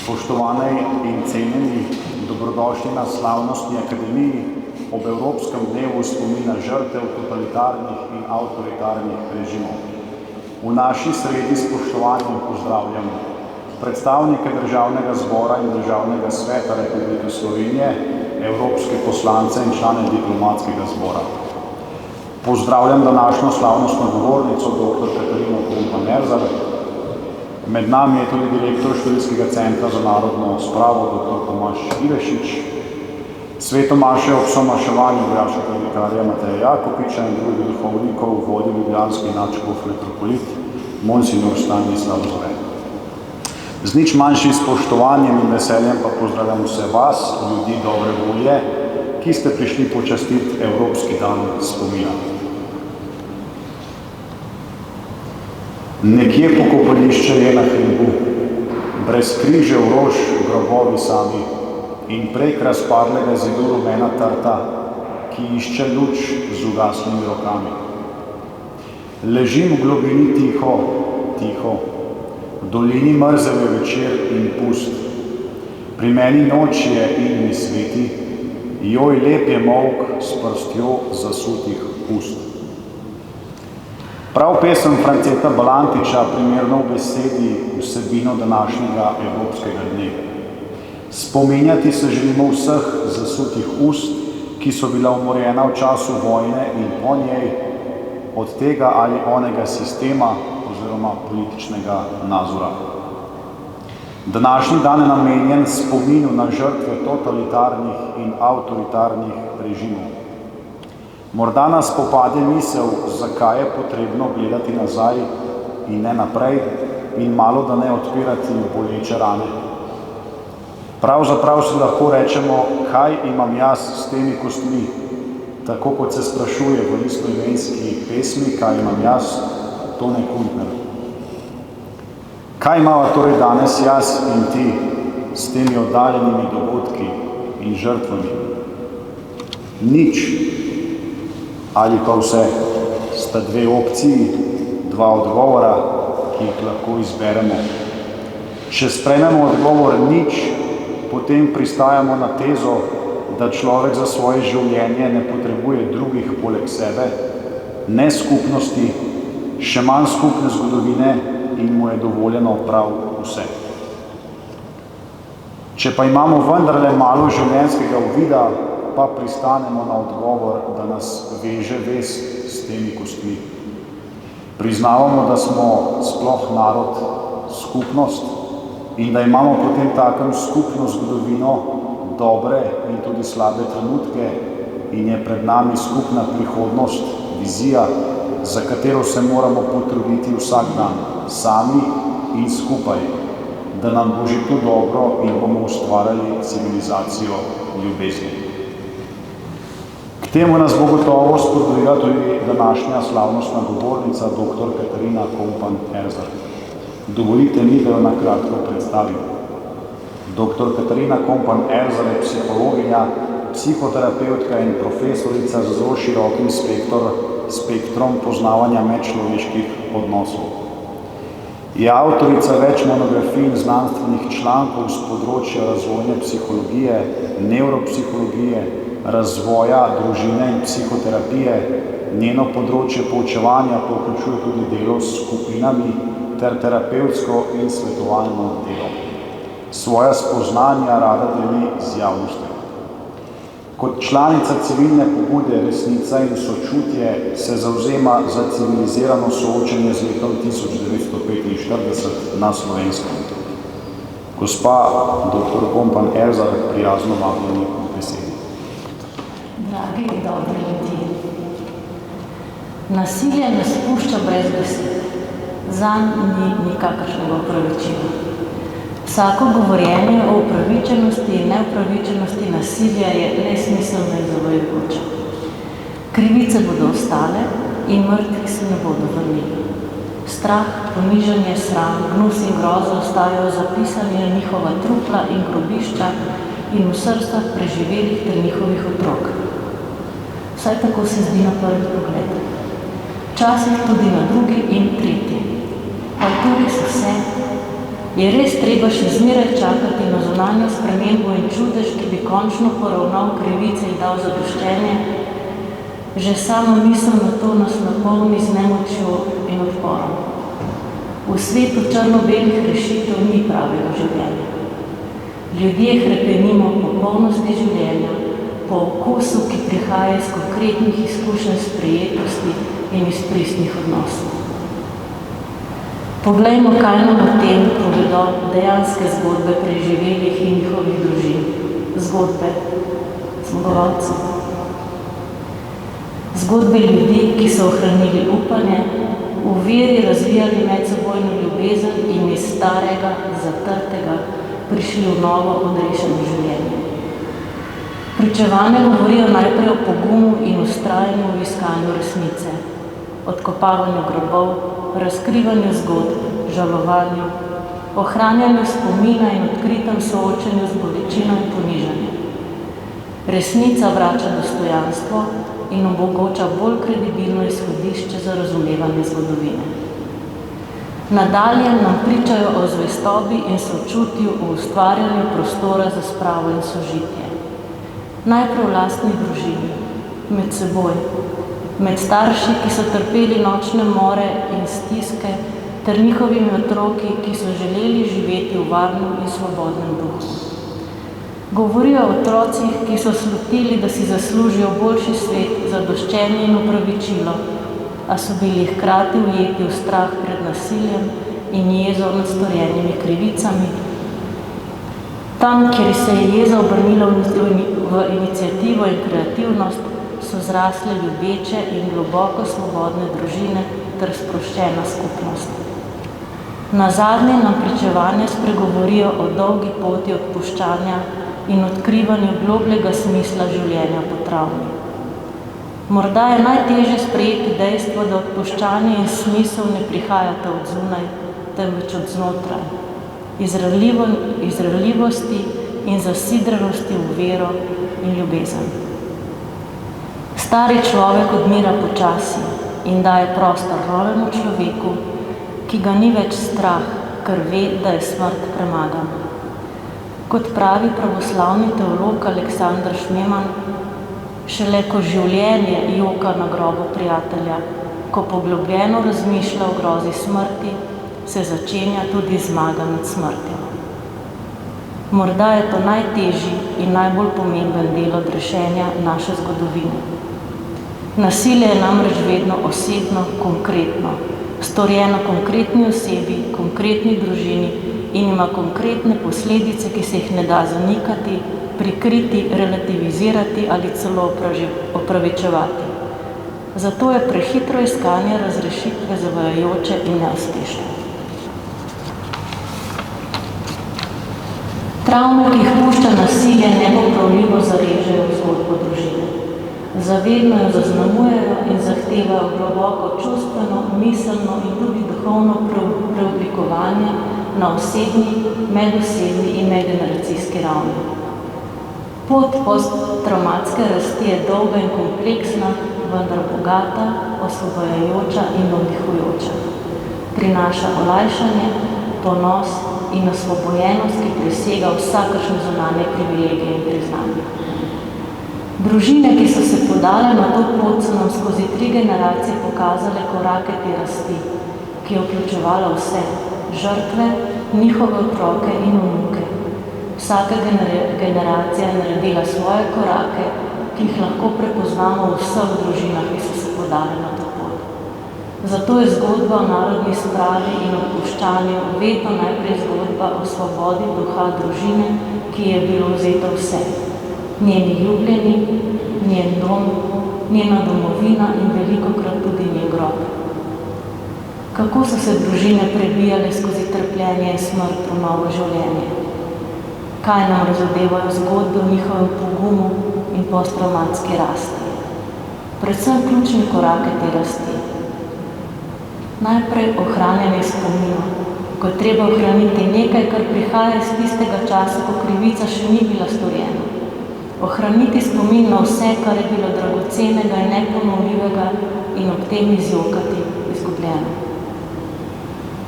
Spoštovane in cenjeni, dobrodošli na slavnostni akademiji ob Evropskem dnevu spomina žrtev totalitarnih in avtoritarnih režimov. V naši sredi spoštovanjem pozdravljam predstavnike Državnega zbora in Državnega sveta Republike Slovenije, evropske poslance in člane diplomatskega zbora. Pozdravljam današnjo slavnostno govornico dr. Katarino Kompan-Erzar. Med nami je tudi direktor Študijskega centra za narodno spravo dr. Tomaž Ilešič, svetomaše ob somaševanju vojaškega vikarja Mateja Jakopiča in drugih duhovnikov vodi ljubljanski nadškof metropolit Monsignor Stanislav Zore. Z nič manjšim spoštovanjem in veseljem pa pozdravljam vse vas, ljudi dobre volje, ki ste prišli počastiti Evropski dan spomina. Nekje pokopališče je na hribu, brez križev rož grobovi sami in prek razpadlega zidu rumena trta, ki išče luč z ugaslimi rokami. Ležim v globini tiho, tiho, v dolini mrzel je večer in pust. Pri meni noč je in mi sveti, joj lep je molk s prstjo zasutih ust. Prav pesem Franceta Balantiča primerno v besedi vsebino današnjega Evropskega dne. Spominjati se želimo vseh zasutih ust, ki so bila umorjena v času vojne in po njej od tega ali onega sistema oziroma političnega nazora. Današnji dan je namenjen spominu na žrtve totalitarnih in avtoritarnih režimov. Morda nas popade misel, zakaj je potrebno gledati nazaj in ne naprej in malo da ne odpirati boleče rane. Pravzaprav si lahko rečemo, kaj imam jaz s temi kostmi, tako kot se sprašuje v istoimenski pesmi, kaj imam jaz, Tone Kuntner. Kaj imava torej danes jaz in ti s temi oddaljenimi dogodki in žrtvami? Nič. Ali pa vse, sta dve opciji, dva odgovora, ki jih lahko izberemo. Če sprejmemo odgovor nič, potem pristajamo na tezo, da človek za svoje življenje ne potrebuje drugih poleg sebe, ne skupnosti, še manj skupne zgodovine in mu je dovoljeno prav vse. Če pa imamo vendarle malo življenjskega uvida, pa pristanemo na odgovor, da nas veže vez s temi kostmi. Priznavamo, da smo sploh narod, skupnost in da imamo potem takem skupno zgodovino, dobre in tudi slabe trenutke in je pred nami skupna prihodnost, vizija, za katero se moramo potruditi vsak dan, sami in skupaj, da nam bo že tu dobro in bomo ustvarjali civilizacijo ljubezni. K temu nas bo gotovo spodbudila tudi današnja slavnostna govornica dr. Katarina Kompan-Erzar. Dovolite mi, da jo na kratko predstavim. Dr. Katarina Kompan-Erzar je psihologinja, psihoterapeutka in profesorica z zelo širokim spektrom poznavanja medčloveških odnosov. Je avtorica več monografij in znanstvenih člankov z področja razvojne psihologije, nevropsihologije, razvoja, družine in psihoterapije. Njeno področje poučevanja pa vključuje tudi delo s skupinami ter terapevtsko in svetovalno delo. Svoja spoznanja rada deli z javnostjo. Kot članica civilne pobude Resnica in sočutje se zavzema za civilizirano soočenje z letom 1945 na Slovenskem. Gospa dr. Kompan-Erzar, prijazno vabljeni v besedi. Dragi in dobri ljudje, nasilje ne spušča brez besed, zanj ni nikakršnega opravičila. Vsako govorjenje o upravičenosti in neupravičenosti nasilja je nesmiselno in zavajajoče. Krivice bodo ostale in mrtvi se ne bodo vrnili. Strah, ponižanje, sram, gnus in groza ostajajo zapisani na njihova trupla in grobišča in v srcah preživelih ter njihovih otrok. Vsaj tako se zdi na prvi pogled. Včasih tudi na drugi in tretji. Avtori so se, Je res treba še zmeraj čakati na zunanjo spremembo in čudež, ki bi končno poravnal krivice in dal zadoščenje? Že sama misel na to nas napolni z nemočjo in odporom. V svetu črno-belih rešitev ni pravega življenja. Ljudje hrepenimo po polnosti življenja, po okusu, ki prihaja iz konkretnih izkušenj sprejetosti in iz pristnih odnosov. Poglejmo, kaj nam o tem povedo dejanske zgodbe preživelih in njihovih družin. Zgodbe zmagovalcev. Zgodbe ljudi, ki so ohranili upanje, v veri razvijali medsebojno ljubezen in iz starega, zatrtega prišli v novo odrešeno življenje. Pričevanja govorijo najprej o pogumu in vztrajanju v iskanju resnice, odkopavanju grobov, razkrivanju zgodb, žalovanju, ohranjanju spomina in odkritem soočenju z bolečino in ponižanjem. Resnica vrača dostojanstvo in omogoča bolj kredibilno izhodišče za razumevanje zgodovine. Nadalje nam pričajo o zvestobi in sočutju v ustvarjanju prostora za spravo in sožitje. Najprej v lastni družini, med seboj, med starši, ki so trpeli nočne more in stiske, ter njihovimi otroki, ki so želeli živeti v varnem in svobodnem duhu. Govorijo o otrocih, ki so slutili, da si zaslužijo boljši svet, zadoščenje in opravičilo, a so bili hkrati ujeti v strah pred nasiljem in jezo nad storjenimi krivicami. Tam, kjer se je jeza obrnila v iniciativo in kreativnost, so zrasle ljubeče in globoko svobodne družine ter sproščena skupnost. Nazadnje nam pričevanja spregovorijo o dolgi poti odpuščanja in odkrivanju globljega smisla življenja po travmi. Morda je najtežje sprejeti dejstvo, da odpuščanje in smisel ne prihajata od zunaj, temveč od znotraj, iz ranljivosti in zasidranosti v vero in ljubezen. Stari človek odmira počasi in daje prostor novemu človeku, ki ga ni več strah, ker ve, da je smrt premagana. Kot pravi pravoslavni teolog Aleksander Šmeman, šele ko življenje joka na grobu prijatelja, ko poglobljeno razmišlja o grozi smrti, se začenja tudi zmaga nad smrtjo. Morda je to najtežji in najbolj pomemben del odrešenja naše zgodovine. Nasilje je namreč vedno osebno, konkretno, storjeno konkretni osebi, konkretni družini in ima konkretne posledice, ki se jih ne da zanikati, prikriti, relativizirati ali celo opravičevati. Zato je prehitro iskanje razrešitve zavajajoče in neuspešno. Travme, ki jih pušča nasilje, nepopravljivo zarežejo v zgodbo družine. Zavedno jo zaznamujejo in zahtevajo globoko čustveno, miselno in tudi duhovno preoblikovanje na osebni, medosebni in medgeneracijski ravni. Pot posttravmatske rasti je dolga in kompleksna, vendar bogata, osvobajajoča in navdihujoča. Prinaša olajšanje, ponos in osvobojenost, ki presega vsakršne zunanje privilegije in priznanja. Družine, ki so se podale na to pot, so nam skozi 3 generacije pokazale korake te rasti, ki je vključevala vse, žrtve, njihove otroke in vnuke. Vsaka generacija je naredila svoje korake, ki jih lahko prepoznamo v vseh družinah, ki so se podale na to pot. Zato je zgodba o narodni spravi in odpuščanju vedno najprej zgodba o svobodi duha družine, ki je bilo vzeto vse. Njeni ljubljeni, njen dom, njena domovina in velikokrat tudi njen grob. Kako so se družine prebijale skozi trpljenje in smrt v novo življenje? Kaj nam razodevajo zgodbe o njihovem pogumu in posttravmatski rasti? Predvsem ključni korake te rasti. Najprej ohranjanje spomina, ko je treba ohraniti nekaj, kar prihaja iz tistega časa, ko krivica še ni bila storjena. Ohraniti spomin na vse, kar je bilo dragocenega in neponovljivega in ob tem izjokati izgubljeno.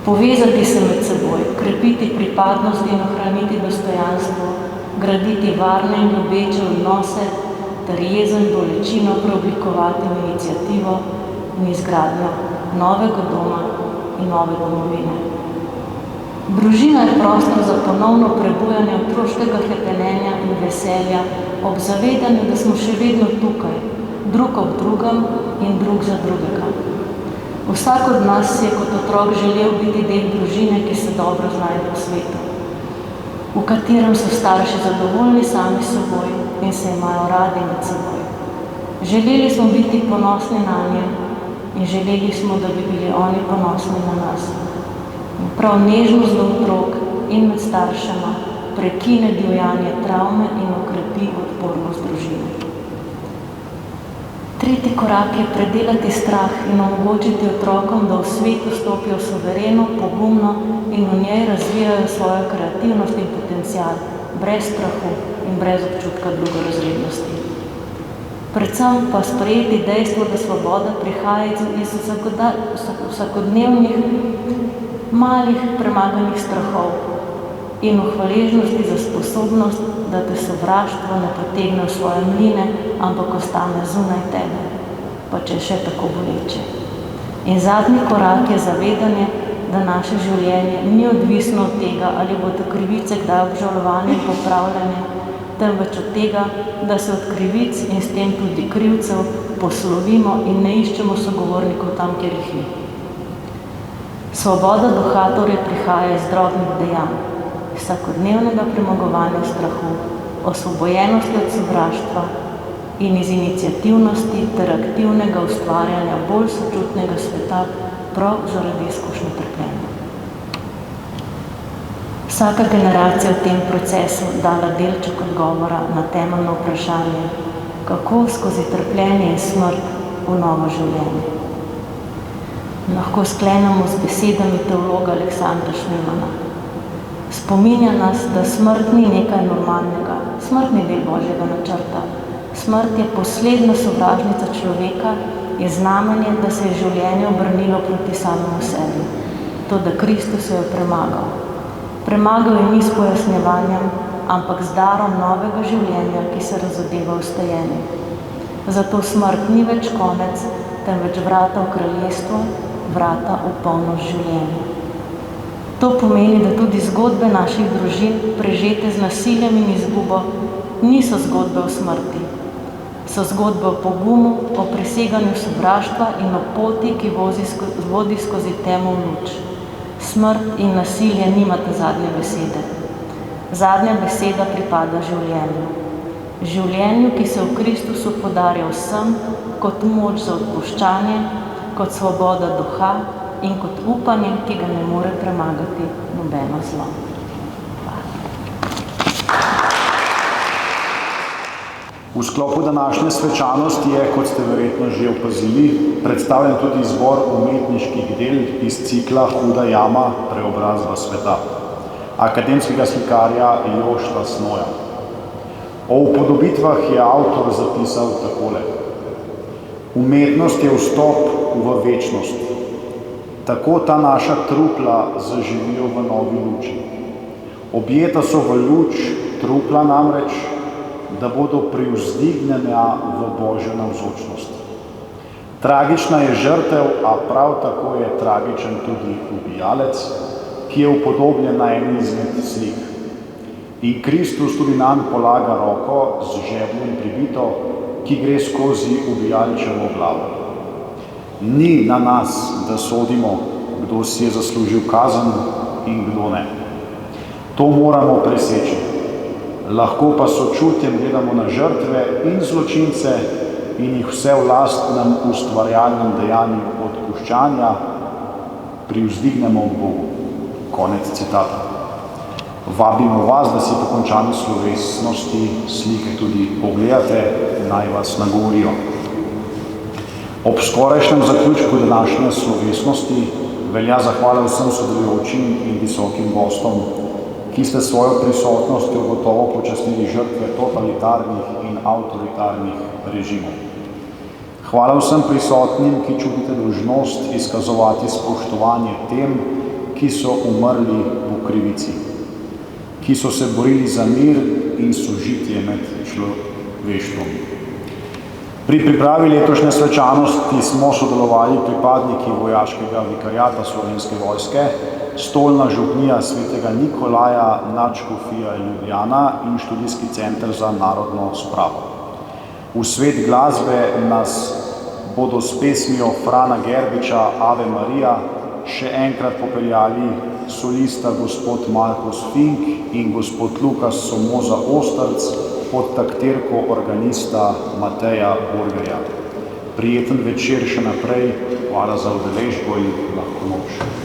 Povezati se med seboj, krepiti pripadnost in ohraniti dostojanstvo, graditi varne in ljubeče odnose ter jezo in bolečino preoblikovati v iniciativo in izgradnjo novega doma in nove domovine. Družina je prostor za ponovno prebujanje otroškega hrepenenja in veselja ob zavedanju, da smo še vedno tukaj, drug ob drugem in drug za drugega. Vsak od nas je kot otrok želel biti del družine, ki se dobro znajde v svetu, v katerem so starši zadovoljni sami s seboj in se imajo radi med seboj. Želeli smo biti ponosni nanje in želeli smo, da bi bili oni ponosni na nas. In prav nežnost do otrok in med staršema prekine divjanje travme in okrepi odpornost družine. Tretji korak je predelati strah in omogočiti otrokom, da v svetu stopijo suvereno, pogumno in v njej razvijajo svojo kreativnost in potencial, brez strahu in brez občutka drugorazrednosti. Predvsem pa sprejeti dejstvo, da svoboda prihaja iz vsakodnevnih malih premaganih strahov in v hvaležnosti za sposobnost, da te sovraštvo ne potegne v svoje mline, ampak ostane zunaj tebe, pa če je še tako boleče. In zadnji korak je zavedanje, da naše življenje ni odvisno od tega, ali bodo krivice kdaj obžalovane in popravljene, temveč od tega, da se od krivic in s tem tudi krivcev poslovimo in ne iščemo sogovornikov tam, kjer jih ni. Svoboda duha torej prihaja iz drobnih dejanj, vsakodnevnega premagovanja strahu, osvobojenosti od sovraštva in iz iniciativnosti ter aktivnega ustvarjanja bolj sočutnega sveta prav zaradi izkušnje trpljenja. Vsaka generacija v tem procesu dala delček odgovora na temeljno vprašanje, kako skozi trpljenje in smrt v novo življenje. Lahko sklenemo z besedami teologa Aleksandra Šmemana. Spominja nas, da smrt ni nekaj normalnega, smrt ni del Božjega načrta. Smrt je posledna sovražnica človeka, je znamenje, da se je življenje obrnilo proti samemu sebi. Toda Kristus jo je premagal. Premagal je ni s pojasnjevanjem, ampak z darom novega življenja, ki se razodeva v stajenju. Zato smrt ni več konec, temveč vrata v kraljestvo, vrata v polnost življenja. To pomeni, da tudi zgodbe naših družin, prežete z nasiljem in izgubo, niso zgodbe o smrti. So zgodbe o pogumu, o preseganju sovraštva in o poti, ki vodi skozi temo v luč. Smrt in nasilje nimata zadnje besede. Zadnja beseda pripada življenju. Življenju, ki se v Kristusu podarja vsem kot moč za odpuščanje, kot svoboda duha in kot upanje, ki ga ne more premagati nobeno zlo. V sklopu današnje svečanosti je, kot ste verjetno že opazili, predstavljen tudi izbor umetniških del iz cikla Huda jama, preobrazba sveta, akademskega slikarja Jošta Snoja. O upodobitvah je avtor zapisal takole: umetnost je vstop v večnost. Tako ta naša trupla zaživijo v novi luči. Objeta so v luč trupla namreč, da bodo privzdignjena v Božjo navzočnost. Tragična je žrtev, a prav tako je tragičen tudi ubijalec, ki je upodobljen na eni izmed slik. In Kristus tudi nanj polaga roko z žebljem pribito, ki gre skozi ubijalčevo glavo. Ni na nas, da sodimo, kdo si je zaslužil kazen in kdo ne. To moramo preseči. Lahko pa sočutjem gledamo na žrtve in zločince in jih vse v lastnem ustvarjalnem dejanju odpuščanja privzdignemo k Bogu. Konec citata. Vabimo vas, da si po končani slovesnosti slike tudi pogledate, naj vas nagovorijo. Ob skorajšnjem zaključku današnje slovesnosti velja zahvala vsem sodelujočim in visokim gostom, ki ste svojo prisotnostjo gotovo počastili žrtve totalitarnih in avtoritarnih režimov. Hvala vsem prisotnim, ki čutite dolžnost izkazovati spoštovanje tem, ki ki so umrli v krivici, ki so se borili za mir in sožitje med človeštvom. Pri pripravi letošnje svečanosti smo sodelovali pripadniki vojaškega vikariata Slovenske vojske, Stolna župnija svetega Nikolaja, Nadškofija Ljubljana in Študijski center za narodno spravo. V svet glasbe nas bodo s pesmijo Frana Gerbiča Ave Marija še enkrat popeljali solista gospod Markus Fink in gospod Lukas Somoza Ostrc pod taktirko organista Mateja Burgerja. Prijeten večer še naprej, hvala za udeležbo in lahko noč.